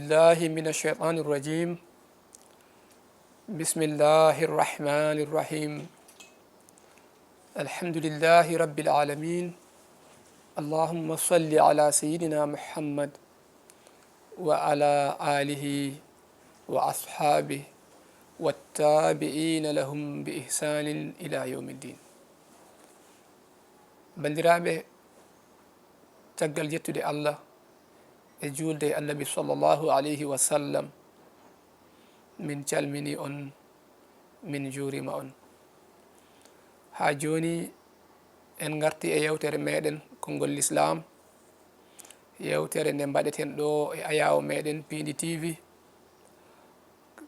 بالله من الشيطان الرجيم بسم الله الرحمن الرحيم الحمد لله رب العالمين اللهم صل على سيدنا محمد وعلى آله وأصحابه والتابعين لهم بإحسان إلى يوم الدين بندرابه تقل جتو دي الله جول دي النبي صلى الله عليه وسلم من calmini on min juurima on ha joni en garti e yewtere meɗen konngol l'islam yewtere nde mbaɗeten ɗo e ayawo meɗen Pindi TV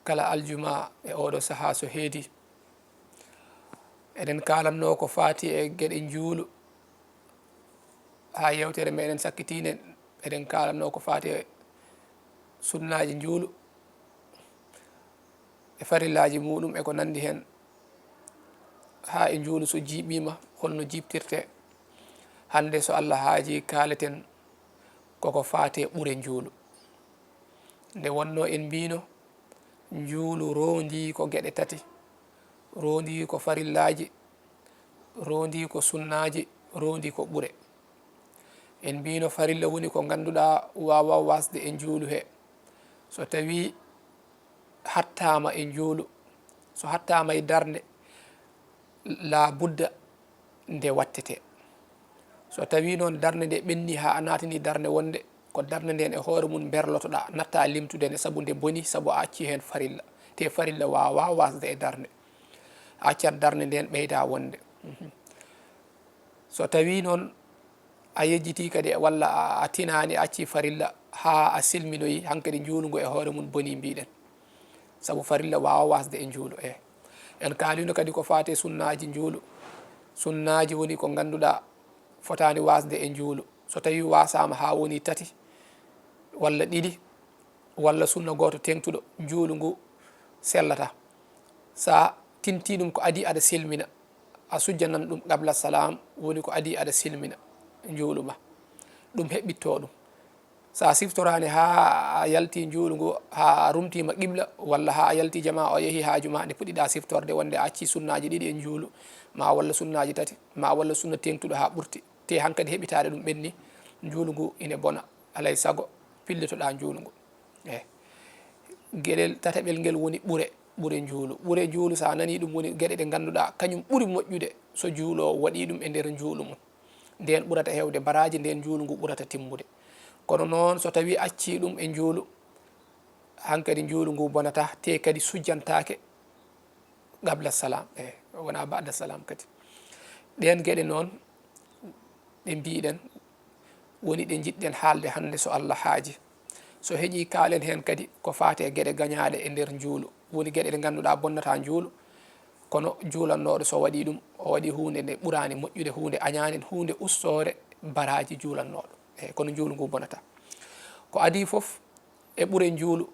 kala aljuma e oɗo saaha so heedi eɗen kalanno ko fati e gueɗe juulu ha yewtere meɗen sakkitine eɗen kalanno ko fati e sunnaji juulu e farillaji muɗum e ko nandi hen ha e juulu so jiiɓima holno jiiptirte hande so Allah haaji kaleten koko fate ɓuure juulu nde wonno en mbino juulu rondi ko gueɗe tati rondi ko farillaji rondi ko sunnaji rondi ko ɓuure en mbino farilla woni ko ganduɗa wawa wasde e juulu he so tawi hattama e juulu so hattama e darde la budda nde wattete so tawi noon darde nde ɓenni ha a natani darde wonde ko darde nden e hoore mum berlotoɗa natta limtude nde saabu nde boni saabu a acci hen farilla te farilla wawa wasde e darde a accat darde nden ɓeyda wonde so tawi noon a yejjiti kadi walla a tinani a acci farilla ha a silminoyi hankkadi juulungo e hoore mum boni mbiɗen saabu farilla wawa wasde e juulu en kalino kadi ko fate sunnaji juulu sunnaji woni ko ganduɗa fotani wasde e juulu so tawi wasama ha woni tati walla ɗiɗi walla sunna goto tengtuɗo juulu ngu sellata sa tinti ɗum ko adi aɗa silmina a sujjanan ɗum qabla salam woni ko adi aɗa silmina juulu ma ɗum heɓɓitto ɗum sa siftorani ha a yalti juulu ngu ha rumtima qibla walla ha a yalti jama o yeehi ha juma nde puɗɗiɗa siftorde wonde a acci sunnaji ɗiɗi e juulu ma walla sunnaji tati ma walla sunna tengtuɗo ha ɓurti te hankkadi heɓitade ɗum ɓenni juulu ngu ine bona alay saago pillitoɗa juulu ngu gueɗel tataɓel ngel woni ɓuure juulu sa nani ɗum woni gueɗe ɗe ganduɗa kañum ɓuuri moƴƴude so juulowo waɗi ɗum e nder juulu mum nden ɓurata hewde baraji nden juulu ngu ɓurata timmude kono noon so tawi acci ɗum e juulu hankkadi juulu ngu bonata te kadi sujjantake qabla salam wona ba'da salam kadi ɗen gueɗe noon ɗe mbiɗen woni ɗe jiɗɗen haalde hande so Allah haaji so heeƴi kaalen hen kadi ko fate gueɗe gañaɗe e nder juulu woni gueɗe ɗe ganduɗa bonnata juulu kono juulannoɗo so waɗi ɗum o waɗi hunde nde ɓurani moƴƴude hunde añani hunde ustore baraji juulannoɗo kono juulu ngu bonata ko adi foof e ɓuure juulu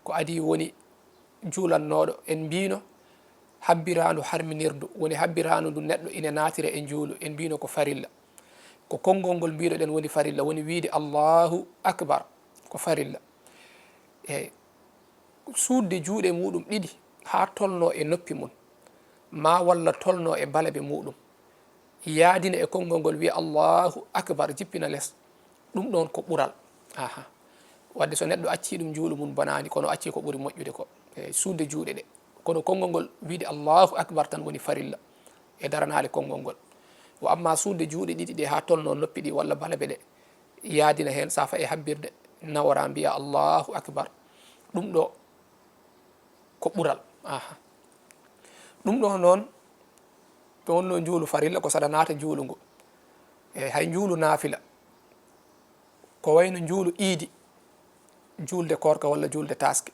ko adi woni juulannoɗo en mbino habbirandu harminirdu woni habbirandu ndu neɗɗo ina natira e juulu en mbino ko farilla ko konngol ngol mbiɗoɗen woni farilla woni wiide Allahu akbar ko farilla sudde juuɗe muɗum ɗiɗi ha tolno e noppi mum ma walla tolno e balabe muɗum yaadina e konngol ngol wiya Allahu akbar jippina less ɗum ɗon ko ɓural wadde so neɗɗo acci ɗum juulu mum bonani kono acci ko ɓuuri moƴƴude ko sudde juuɗe ɗe kono konngol ngol wiide Allahu akbar tan woni farilla e daranade konngol ngol wo amma sudde juuɗe ɗiɗi ɗe ha tolno noppi ɗi walla balabe ɗe yaadina hen sa fa e habbirde nawora mbiya Allahu akbar ɗum ɗo ko ɓural ɗum ɗo noon to wonno juulu farilla ko saɗa naata juulu ngu hay juulu naafila ko wayno juulu iidi julde korka walla julde taske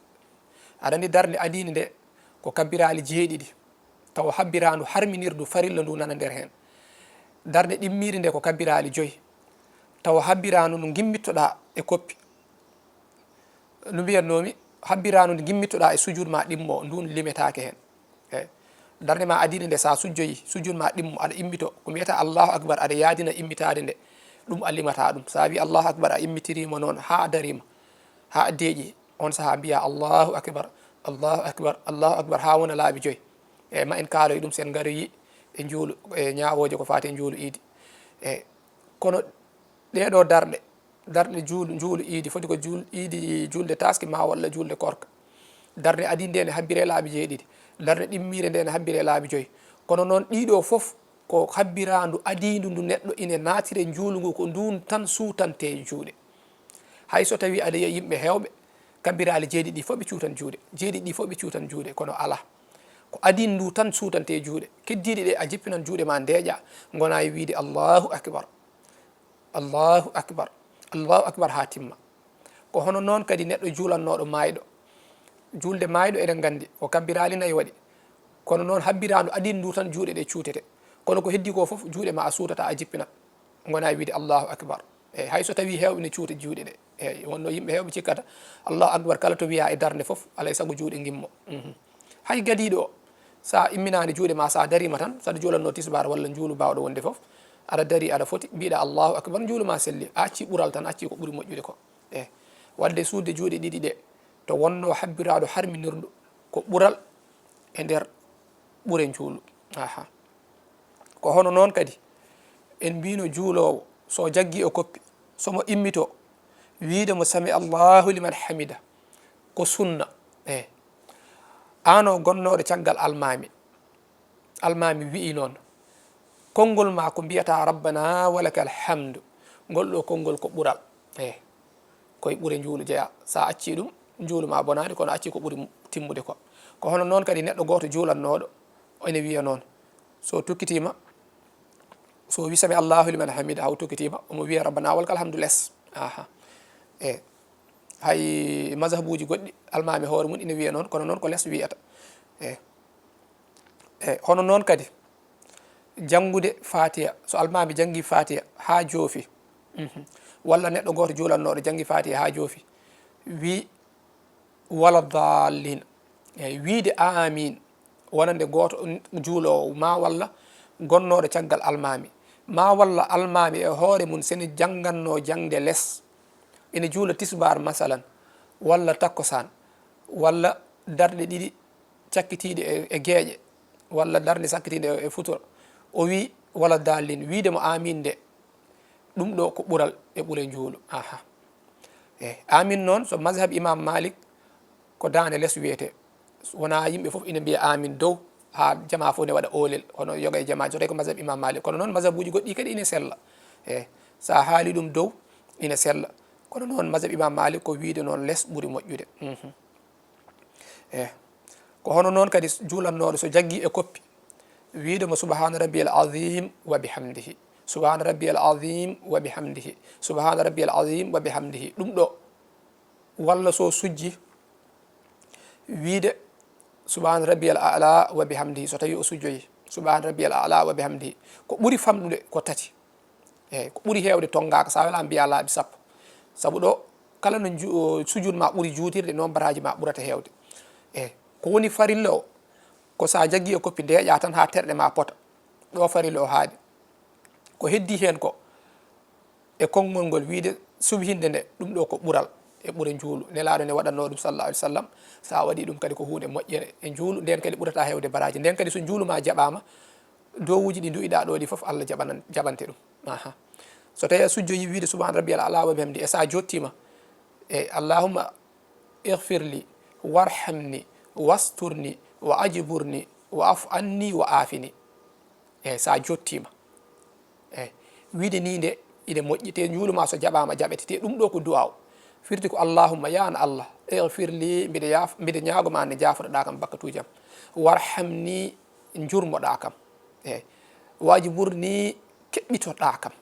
aɗa andi darde adine nde ko kabbirali jeeɗiɗi taw habbirandu harminirdu farilla ndu nana nder hen darde ɗimmiri nde ko kabbirali 5 taw habbirandu ndu gimmittoɗa e koppi no mbiyatnomi habbirandu ndu gimmittoɗa e sujud ma ɗimmo ndun limetake hen darde ma adine nde sa sujjoyi sujud ma ɗimmo aɗa immito ko mbiyata Allahu akbar aɗa yaadina immitade nde ɗum a limata ɗum sa wi Allahu akbar a immitirima noon ha darima ha deeƴi on saha mbiya allahu akbar allahu akbar allahu akbar ha wona laabi joyi e ma en kaaloy ɗum sen garoyi e juulu e ñawoje ko fati e juulu iidi e kono ɗeɗo darɗe juulu iidi foti ko iidi julde taski ma walla julde korka darde adi nde ne habbire laabi jeeɗiɗi darde ɗimmire nde ne habbire laabi joyi kono noon ɗiɗo fof ko habbirandu adindu ndu neɗɗo ine natire juulu ngu ko ndun tan suutante juuɗe hay so tawi aɗa yiya yimɓe hewɓe kabbirali jeeɗiɗi fof ɓe cuutan juuɗe jeeɗiɗi fof ɓe cuutan juuɗe kono ala ko adin ndu tan suutante juuɗe keddiɗi ɗe a jippinan juuɗe ma ndeeƴa gona e wiide allahu akbar allahu akbar allahu akbar ha timma ko hono noon kadi neɗɗo juulannoɗo mayɗo julde mayɗo eɗen gandi ko kabbirali nayyi waɗi kono noon habbirandu adin ndu tan juuɗe ɗe cuutete kono ko heddi ko foof juuɗe ma a suutata a jippinat gona e wiide allahu akbar eyyi hay so tawi hewɓe ne cuuta juuɗe ɗe eyyi wonno yimɓe hewɓe cikkata allahu akbar kala to wiya e darde foof alay saago juuɗe gimmo hay gadiɗo o sa imminani juuɗe ma sa darima tan saɗa juulanno tisbar walla juulu bawɗo wonde foof aɗa dari aɗa foti mbiɗa allahu akbar juulu ma selli a acci ɓuural tan acci ko ɓuuri moƴƴude ko eyyi wadde suude juuɗe ɗiɗi ɗe to wonno habbiraɗo harminirɗo ko ɓuural e nder ɓuure juulu aha ko hono noon kadi en mbino juulowo so jaggi o koppi somo immito wiidemo sami allahu liman hamida ko sunna eyyi ano gonnoɗo caggal almami wi'i noon konngol ma ko mbiyata rabbana walakal hamdu ngol ɗo konngol ko ɓuural eyyi koye ɓuure juulu jeeya sa acci ɗum juulu ma bonani kono acci ko ɓuuri timmude ko hono noon kadi neɗɗo goto juulannoɗo ene wiya noon so tukkitima so wi sami allahu liman hamida haw tukkitima omo wiya rabbana walakal hamdu less aha eyyi hay mazhabuji goɗɗi almami hoore mum ina wiya noon kono noon ko less wiyata eyyi hono noon kadi janngude fatiha so almami janggi fatiha ha joofi walla neɗɗo goto juulannoɗo janggi fatiha ha joofi wi wala dallin eyyi wiide amin wonande goto juulowo ma walla gonnoɗo caggal almami ma walla almami e hoore mum sene jangganno jangde less ene juula tisbar masalan walla takkosan walla darɗe ɗiɗi cakkitiɗe e gueeƴe walla darde sakkitiɗe e futuro o wi wala dallin wiidemo amin nde ɗum ɗo ko ɓuural e ɓuure juulu aha eyyi amin noon so mazhab imam malik ko dande less wiyete wona yimɓe foof ina mbiya amin dow ha jama fof ne waɗa olel hono yoga e jama so tawi ko mazhab imam malik kono noon mazhab uji goɗɗi kadi ina sella eyyi sa haali ɗum dow ina sella kono noon mazhab imam malik ko wiide noon less ɓuuri moƴƴude eyyi ko hono noon kadi juulannoɗo so jaggi e koppi wiidemo subhana rabbiyal azim wa bihamdihi subhana rabbiyal azim wa bihamdihi subhana rabbiyal azim wa bihamdihi ɗum ɗo walla so sujji wiide subhana rabbiyal a'la wa bihamdihi so tawi o sujjoyi subhana rabbiyal a'la wa bihamdihi ko ɓuuri famɗude ko tati eyyi ko ɓuuri hewde tonggaka sa wela mbiya laaɓi sappo saabu ɗo kala no sujud ma ɓuuri juutirde noon baraji ma ɓurata hewde eyyi ko woni farilla o ko sa jaggi e koppi ndeeƴa tan ha terɗe ma pota ɗo farilla o haaɗi ko heddi hen ko e konngol ngol wiide subhinde nde ɗum ɗo ko ɓuural e ɓuure juulu nelaɗo ne waɗanno ɗum sallallahu alaihi wasallam sa waɗi ɗum kadi ko hunde moƴƴere e juulu nden kadi ɓurata hewde baraji nden kadi so juulu ma jaɓama dowuji ɗi duwiɗa ɗo ɗi foof Allah jaɓante ɗum aha so tawi a sujjoyi wiide subhana rabbiyal a'la wa bihamdi e sa jottima e allahumma ihfirli warhamni wasturni wa ajburni wa afu anni wa afini eyyi sa jottima eyyi wiide ni nde ine moƴƴi te juuluma so jaɓama jaɓete te ɗum ɗo ko duwaw firti ko allahumma ya an allah ihfirli mbiɗa ñagoma nde jafoɗoɗa kam bakkatujam warhamni jurmoɗa kam eyyi wajburni keɓɓitoɗa kam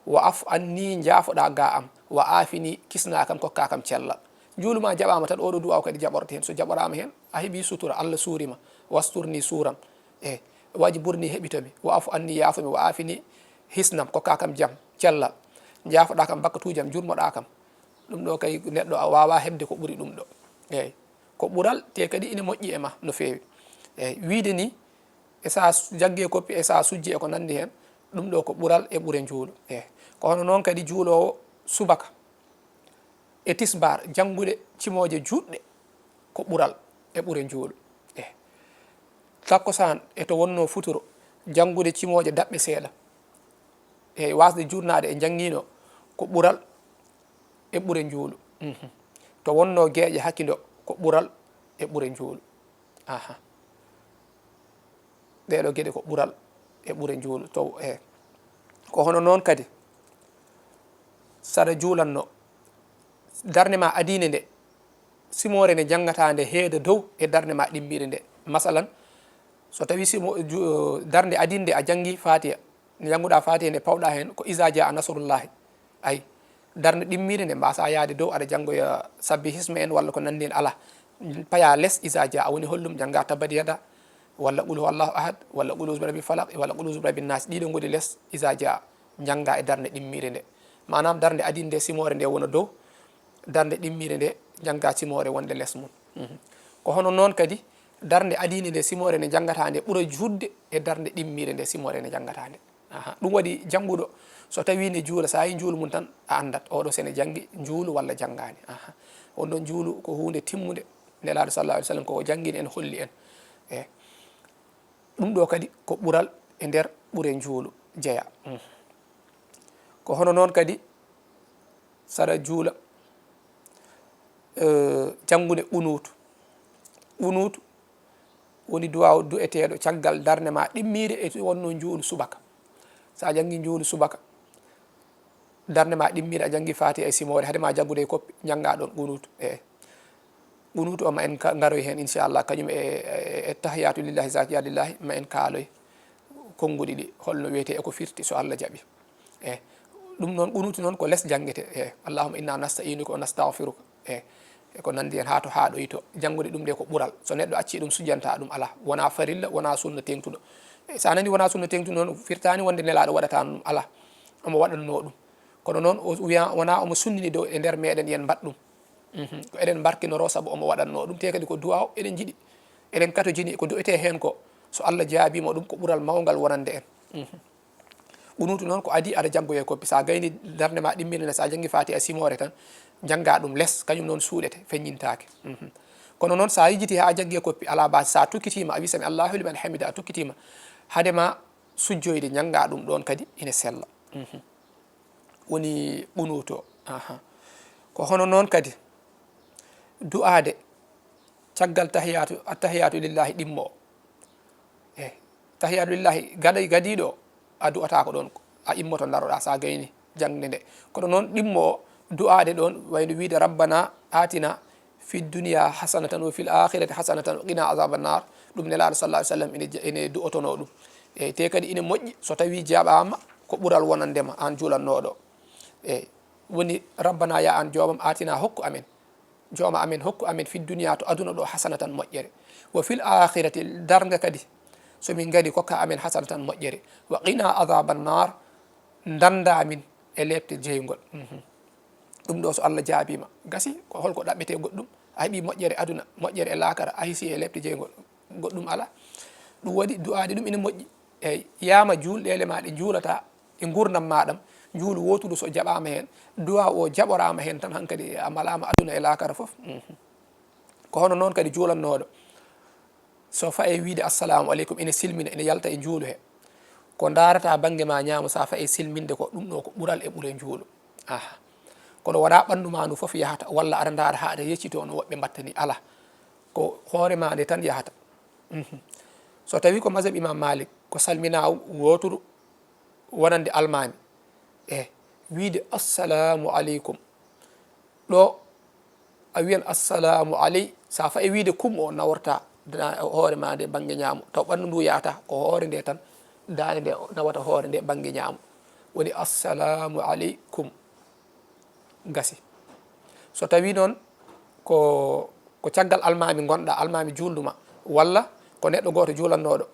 wa afu anni jafoɗa ga am wa afini kisna kam kokka kam cellal juuluma jaɓama tan oɗo duwaw kadi jaɓorte hen so jaɓorama hen a heeɓi sutura Allah suurima wasturni suuram eyyi wajburni heɓitomi wa afu anni yaafumi wa afini hisnam kokka kam jaam cellal jafoɗa kam bakkatujam jurmoɗa kam ɗum ɗo kay neɗɗo a wawa hebde ko ɓuuri ɗum ɗo eyyi ko ɓuural te kadi ine moƴƴi e ma no fewi eyyi wiide ni e sa jagge koppi e sa sujji e ko nandi hen ɗum ɗo ko ɓuural e ɓuure juulu eyyi ko hono noon kadi juulowo subaka e tisbar jangude cimoje juɗɗe ko ɓural e ɓure njuulu takkosan e to wonno futuro jangude cimoje daɓɓe seeɗa wasde jurnade e jangino ko ɓural e ɓure njuulu to wonno geeƴe hakkido ko ɓural e ɓure njuulu ɗeɗo gueɗe ko ɓural e ɓure njuulu to ko hono noon kadi saɗa juulanno darde ma adine nde simore nde jangata nde heeda dow e darde ma ɗimmire nde masalan so tawi darde adine nde a jangi fatiha nde janguɗa fatiha nde pawɗa hen ko isa dia a nasrullahi ayi darde ɗimmire nde mbasa yaade dow aɗa janggoya sabbi hisma en walla ko nandi hen ala paya less isa dia a woni hollum jangga tabbat yada walla qul huwallahu ahad walla qul uzu birabbil falaq walla qul uzu birabbin nas ɗiɗo goni less isa dia jangga e darde ɗimmire nde manam darde adine nde simore nde wona dow darde ɗimmire nde jangga simore wonde less mum ko hono noon kadi darde adine nde simore nde jangata nde ɓuura judde e darde ɗimmire nde simore nde jangata nde ɗum waɗi janguɗo so tawi ne juula sa yi juulu mum tan a andat oɗo sene jangi juulu walla janggani on ɗon juulu ko hunde timmude nelaɗo sallallahu alih w sallam koko janguini en holli en ɗum ɗo kadi ko ɓuural e nder ɓuure juulu jeeya ko hono noon kadi saɗa juula jangude unutu unutu woni duwaw du'eteɗo caggal darde ma ɗimmire e wonno juulu subaka sa jangi juulu subaka darde ma ɗimmire a jangi fati e simore haade ma jaggude e koppi jangga ɗon unutu unutu o ma en garoy hen inchallah kañum e tahiyatu lillahi zakiya lillahi ma en kaaloy konguɗi ɗi holno wiyete eko firti so Allah jaaɓi ɗum noon unutu noon ko less jangguete allahumma inna nasta'inuka wa nasta'firuka ko nandi hen ha to haɗoyto jangude ɗum nde ko ɓuural so neɗɗo acci ɗum sujanta ɗum ala wona farilla wona sunna tengtuɗo sa nani wona sunna tengtuɗo noon firtani wonde nelaɗo waɗata ɗum ala omo waɗanno ɗum kono noon o wiya wona omo sunnini dow e nder meɗen yen mbat ɗum ko eɗen barkinoro saabu omo waɗanno ɗum te kadi ko duwaw eɗen jiiɗi eɗen katojini ko do'ete hen ko so Allah jaabima ɗum ko ɓuural mawgal wonande en unutu noon ko adi aɗa jaggoye koppi sa gayni darde ma ɗimmire nde sa jangi fati a simore tan jangga ɗum less kañum noon suuɗete feññintake kono noon sa yijiti ha jaggi e koppi ala base sa tukkitima a wi sami allahu liman hamida a tukkitima haadema sujjoyde jangga ɗum ɗon kadi ina sella woni unuto ko hono noon kadi du'ade caggal tahiyatu lillahi ɗimmo tahiyatu lillahi gadiɗo a du'ata ko ɗon a immoto daroɗa sa gayni jangde nde kono noon ɗimmo o du'ade ɗon wayno wiide rabbana atina fi dunia hasanatan wa fil akhirati hasanatan wa qina azaba nar ɗum nelaɗo sallah alih sallam ene du'otono ɗum te kadi ine moƴƴi so tawi jaɓama ko ɓuural wonandema an juulannoɗo woni rabbana ya an joomam atina hokku amen jooma amen hokku amen fi dunia to aduna ɗo hasanatan moƴƴere wa fil akhirati darga kadi somin gadi kokka amen hasanatan moƴƴere wa qina azaba nar danda amin e lebte jeygol ɗum ɗo so Allah jaabima gasi ko holko ɗaɓɓete goɗɗum a heeɓi moƴƴere aduna moƴƴere e lakara a hisi e lebte jeygol goɗɗum ala ɗum waɗi du'ade ɗum ina moƴƴi eyyi yama julɗele ma ɗe juulata e gurdam maɗam juulu wotudu so jaɓama hen duwa o jaɓorama hen tan hankkadi a malama aduna e lakara foof ko hono noon kadi juulannoɗo so faye wiide assalamu aleykum ene silmina ene yalta e juulu he ko darata banggue ma ñaamo sa faye silminde ko ɗum ɗo ko ɓuural e ɓuure juulu kono wona ɓandu ma ndu foof yahata walla aɗa daara ha aɗa yeccito no woɓɓe mbattani ala ko hoorema nde tan yahata so tawi ko mazhab imam malik ko salmina woturu wonande almami wiide assalamu aleykum ɗo a wiyan assalamu aley sa faye wiide kum o naworta hoore ma nde banggue ñaamo taw ɓandu ndu yahata ko hoore nde tan dande nde nawata hoore nde banggue ñaamo woni assalamu aleykum gasi so tawi noon ko caggal almami gonɗa almami julduma walla ko neɗɗo goto juulannoɗo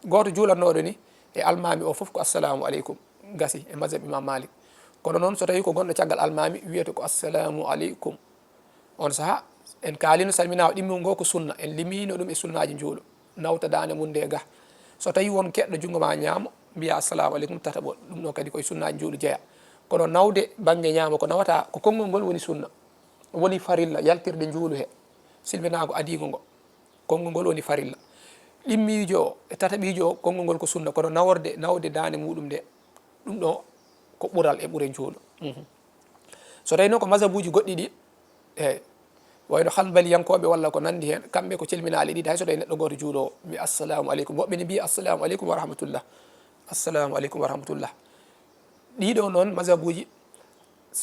goto juulannoɗo ni e almami o foof ko assalamu aleykum gasi e mazhab imam malik kono noon so tawi ko gonɗo caggal almami wiyete ko assalamu aleykum on saaha en kaalino salmina o ɗimmol ngo ko sunna en limino ɗum e sunnaji juulo nawta dande mum nde ga so tawi won keɗɗo jungo ma ñaamo mbiya assalamu aleykum tataɓol ɗum ɗo kadi koye sunnaji juulo jeeya kono nawde bange ñaamo ko nawata ko konngol ngol woni sunna woni farilla yaltirde juulu he silminago adigo ngo konngol ngol woni farilla ɗimmijo o e tataɓijo o konngol ngol ko sunna kono nawde dande muɗum nde ɗum ɗo ko ɓural e ɓure juulu so tawi noon ko masabuji goɗɗi ɗi eyyi wayno hanbaliyankoɓe walla ko nandi hen kamɓe ko celminali ɗiɗi hay so tawi neɗɗo goto juuɗo mbi assalamu aleykum woɓɓe ne mbi assalamu aleykum wa rahmatullah assalamu aleykum wa rahmatullah ɗiɗo noon masabuji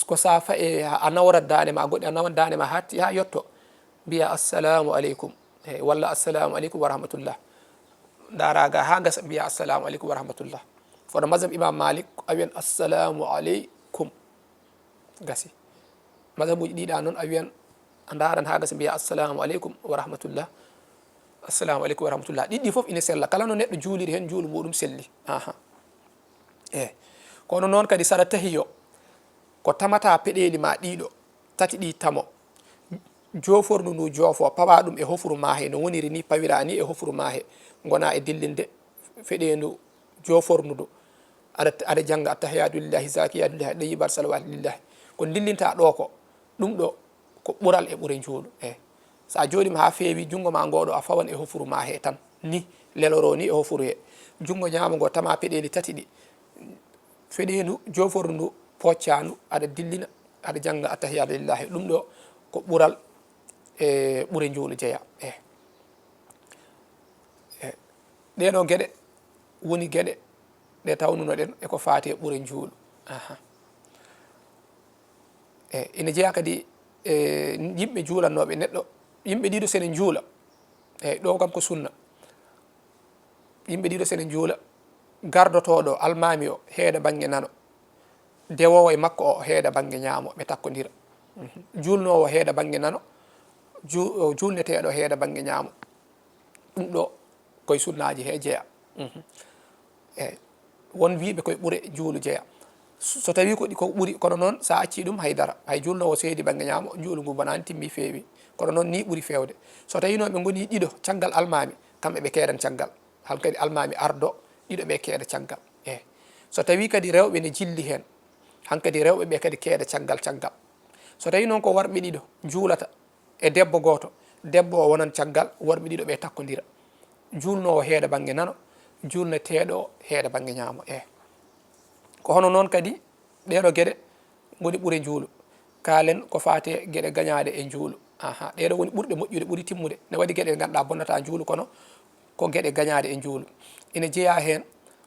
ko sa fa e a nawrat dande ma goɗɗi a nawan dande ma ha yetto mbiya assalamu aleykum eyyi walla assalamu aleykum wa rahmatullah daraga ha gasa mbiya assalamu aleykum wa rahmatullah kono mazhab imam malik a wiyan assalamu aleykum gasi masabuji ɗiɗa noon a wiyan a daran ha gasa mbiya assalamu aleykum wa rahmatullah assalamu aleykum wa rahmatullah ɗiɗɗi foof ina sella kala no neɗɗo juuliri hen juulu muɗum selli eyyi kono noon kadi saɗa tahiyo ko tamata peɗeli ma ɗiɗo tati ɗi tamo jofornu ndu joofo pawa ɗum e hofuru ma he no woniri ni pawira ni e hofuru ma he gona e dillinde feɗendu jofornudu aɗa jangga attahiyatu lillahi zakiyatu lillahi ɗayibat salawatu lillahi ko dillinta ɗo ko ɗum ɗo ko ɓural e ɓuure juulu eyyi sa joɗima ha feewi jungo ma ngoɗo a fawan e hofuru ma he tan ni leloro ni e hofuru he jungo ñamo ngo tama peɗeli tati ɗi feɗendu jofornu ndu poccanu aɗa dillina aɗa jangga attahiyatu lillahi ɗum ɗo ko ɓural e ɓuure juulu jeeya eyyi ɗeɗo gueɗe woni gueɗe ɗe tawnuno ɗen eko fati e ɓuure juulu eyyi ina jeeya kadi yimɓe juulannoɓe neɗɗo yimɓe ɗiɗo sene juula eyyi ɗo kam ko sunna yimɓe ɗiɗo sene juula gardotoɗo almami o heeda banggue nano dewowo e makko o heeda banggue ñaamo ɓe takkodira julnowo heeda banggue nano julneteɗo heeda banggue ñaamo ɗum ɗo koye sunnaji he jeeya eyyi won wiɓe koye ɓuure juulu jeeya so tawi ko ɓuuri kono noon sa acci ɗum haydara hay julnowo so heedi banggue ñaamo juulu ngu bonani timmi feewi kono noon ni ɓuuri fewde so tawi noon ɓe goni ɗiɗo caggal almami kamɓe ɓe keedan caggal hankkadi almami ardo ɗiɗo ɓe keeɗa caggal eyyi so tawi kadi rewɓe ne jilli hen hankkadi rewɓe ɓe kadi keeɗa caggal so tawi noon ko worɓe ɗiɗo juulata e debbo goto debbo o wonan caggal worɓe ɗiɗo ɓe takkodira julnowo heeɗa banggue nano julneteɗo heeɗa banggue ñaamo eyyi ko hono noon kadi ɗeɗo gueɗe goni ɓuure juulu kalen ko fate gueɗe gañade e juulu ɗeɗo woni ɓurɗe moƴƴude ɓuuri timmude ne waɗi gueɗe ɗe ganduɗa bonnata juulu kono ko gueɗe gañade e juulu ina jeeya hen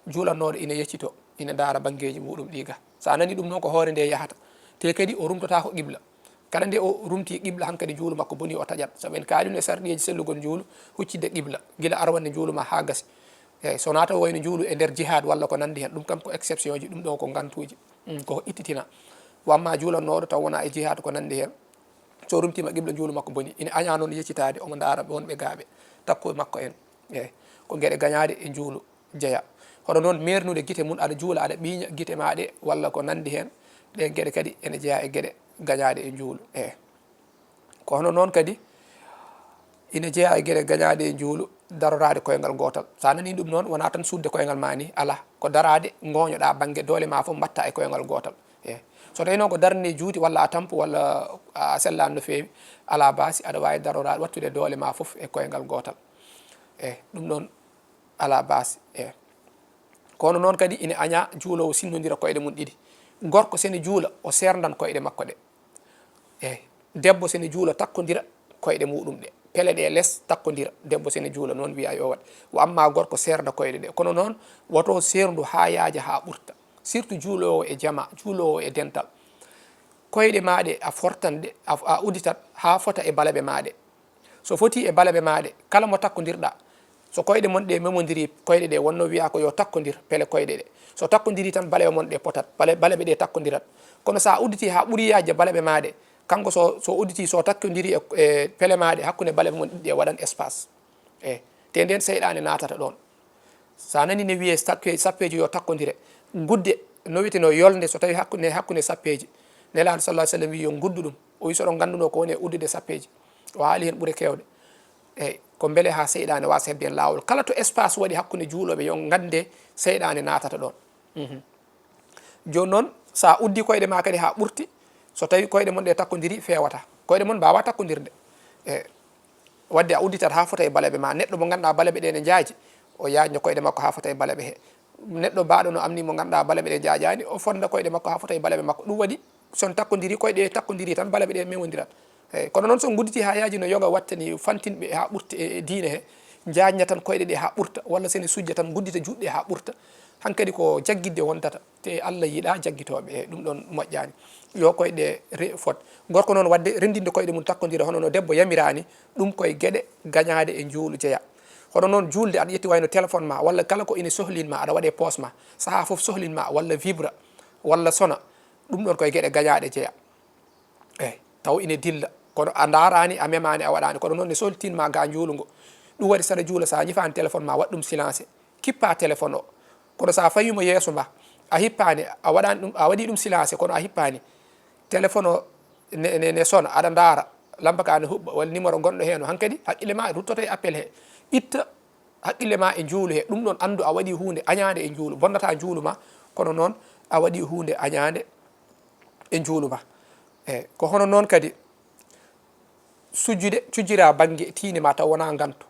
juulannoɗo ina yeccito ina daara banggueji muɗum ɗiga sa nani ɗum noon ko hoore nde yahata te kadi o rumtota ko qibla kala nde o rumti qibla hankkadi juulu makko boni o taƴat saabu en kalino e sarɗiyeji sellugol juulu huccidde qibla guila arwanne juulu ma ha gasi eyyi so nata wayno juulu e nder jihad walla ko nandi hen ɗum kam ko exception ji ɗum ɗo ko gantuji koko ittitina wamma juulannoɗo taw wona e jihad ko nandi hen so rumtima qibla juulu makko boni ina aña noon yeccitade omo daara wonɓe gaaɓe takko makko en eyyi ko gueɗe gañade e juulu jeeya hono noon mernude guite mum aɗa juula aɗa ɓiña guite maɗe walla ko nandi hen ɗe gueɗe kadi ene jeeya e gueɗe gañade e juulu eyyi ko hono noon kadi ina jeeya e gueɗe gañade e juulu darorade koyngal gotal sa nani ɗum noon wona tan sudde koyngal ma ni ala ko darade goñoɗa banggue doole ma foof mbatta e koyngal gotal eyyi so tawi noon ko darde juuti walla a tampu walla a sellani no fewi ala basi aɗa wawi darorade wattude doole ma foof e koyngal gotal eyyi ɗum ɗon ala basi eyyi kono noon kadi ina aña juulowo sinnodira koyɗe mum ɗiɗi gorko sene juula o serdan koyɗe makko ɗe eyyi debbo sene juula takkodira koyɗe muɗum ɗe pele ɗe less takkodira debbo sene juula noon wiya yo waɗ wo amma gorko serda koyɗe ɗe kono noon woto serdu ha yaaja ha ɓurta surtout juulowo e jama juulowo e dental koyɗe maɗe a fortanɗe a uditat ha fota e balaɓe maɗe so foti e balaɓe maɗe kala mo takkodirɗa so koyɗe mon ɗe memodiri koyɗe ɗe wonno wiya ko yo takkodir pele koyɗe ɗe so takkodiri tan baleɓe mon ɗe potat baleɓe ɗe takkodirat kono sa udditi ha ɓuuri yajde baleɓe maɗe kanko so udditi so takkodiri e pele maɗe hakkude baleɓe mon ɗiɗi waɗan espace eyyi te nden seyɗade natata ɗon sa nani ne wiye sappeji yo takkodire gudde no wiyeteno yolde so tawi hakkude sappeji nelaɗo sallah sallam wi yo guddu ɗum o wi soɗon ganduno ko woni e uddude sappeji o haali hen ɓuuri kewde eyyi ko beele ha seyɗade wasa hebde hen lawol kala to espace waɗi hakkude juuloɓe yo gande seyɗade natata ɗon joni noon sa uddi koyɗe ma kadi ha ɓurti so tawi koyɗe mon ɗe takkodiri fewata koyɗe mon mbawa takkodirde e wadde a udditat ha fota e balaɓe ma neɗɗo mo ganduɗa balaɓe ɗe ne jaaji o yajno koyɗe makko ha fota e balaɓe he neɗɗo baɗo no amni mo ganduɗa balaɓe ɗe jaajani o fonda koyɗe makko ha fota e balaɓe makko ɗum waɗi son takkodiri koyɗe takkodiri tan balaɓe ɗe mewodirat eyyi kono noon so gudditi ha yaaji no yoga wattani fantinɓe ha ɓurti e diine he jañña tan koyɗe ɗe ha ɓurta walla sene sujja tan guddita juɗɗe ha ɓurta hankkadi ko jaggidde wontata te Allah yiiɗa jaggitoɓe e ɗum ɗon moƴƴani yo koyɗe fot gorko noon wadde rendinde koyɗe mum takkodira hono no debbo yamirani ɗum koye gueɗe gañade e juulu jeeya hono noon julde aɗa ƴetti wayno téléphone ma walla kala ko ina sohlinma aɗa waɗe poche ma saaha foof sohlinma walla vibra walla sona ɗum ɗon koye gueɗe gañaɗe jeeya eyyi taw ina dilla kono a darani a memani a waɗani kono noon ne soltinma ga juulugo ɗum waɗi saɗa juula sa ñifani téléphone ma waɗ ɗum silence kippa téléphone o kono sa fawimo yeeso ma a hippani a waɗani ɗum a waɗi ɗum silence kono a hippani téléphone o ne sona aɗa daara lampa ka ne huɓɓa walla numéro gonɗo hen o hankkadi haqqille ma ruttoto e appel he itta haqqille ma e juulu he ɗum ɗon andu a waɗi hunde añade e juulu bonnata juulu ma kono noon a waɗi hunde añade e juulu ma eyyi ko hono noon kadi sujjude cujjira banggue tiine ma taw wona gantu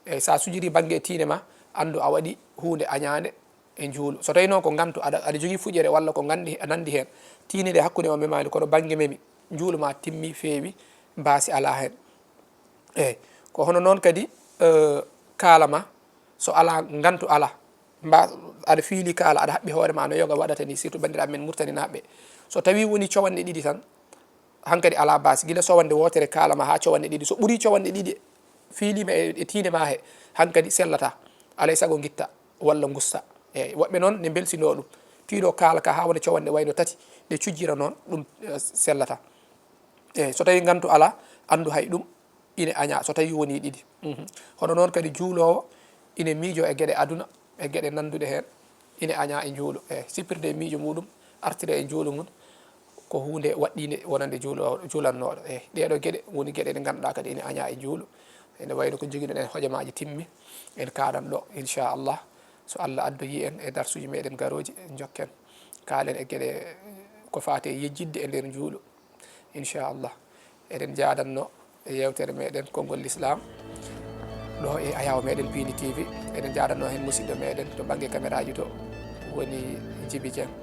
eyyi sa sujjiri banggue tiine ma andu a waɗi hunde añade e juulu so tawi noon ko gantu aɗa jogui fuƴere walla ko nandi hen tiine ɗe hakkude o memani kono banggue memi juulu ma timmi feewi mbasi ala hen eyyi ko hono noon kadi kalama so ala gantu ala aɗa fiili kala aɗa haɓɓi hoorema no yoga waɗata ni surtout bandiraɓe men murtaninaɓe so tawi woni cowanɗe ɗiɗi tan hankkadi ala base guila sowande wotere kalama ha cowanɗe ɗiɗi so ɓuuri cowanɗe ɗiɗi fiilima e tiine ma he hankkadi sellata alay saago guitta walla gussa eyyi woɓɓe noon ne belsino ɗum piiɗo kala ka ha wona cowanɗe wayno tati ɗe cujjira noon ɗum sellata eyyi so tawi gantu ala andu hay ɗum ine aña so tawi woni ɗiɗi hono noon kadi juulowo ine miijo e gueɗe aduna e gueɗe nanduɗe hen ine aña e juulu eyyi sippirde miijo muɗum artire e juulu mum ko hunde waɗɗinde wonande juulannoɗo eyyi ɗeɗo gueɗe woni gueɗe ɗe ganduɗa kadi ine aña e juulu ene wayno ko joguiɗon en hojamaji timmi en kaɗan ɗo inchallah so Allah addoyi en e darsuji meɗen garoji jokken kalen e gueɗe ko fate yejjidde e nder juulu inchallah eɗen jadanno e yewtere meɗen konngol l'islam ɗo e ayaw meɗen Pini TV eɗen jadanno hen musidɗo meɗen to banggue caméra ji to woni Djiby Dieng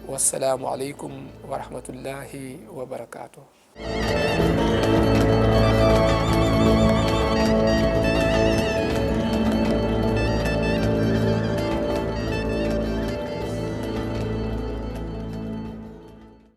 wassalamu aleykum wa rahmatullahi wa barakatuh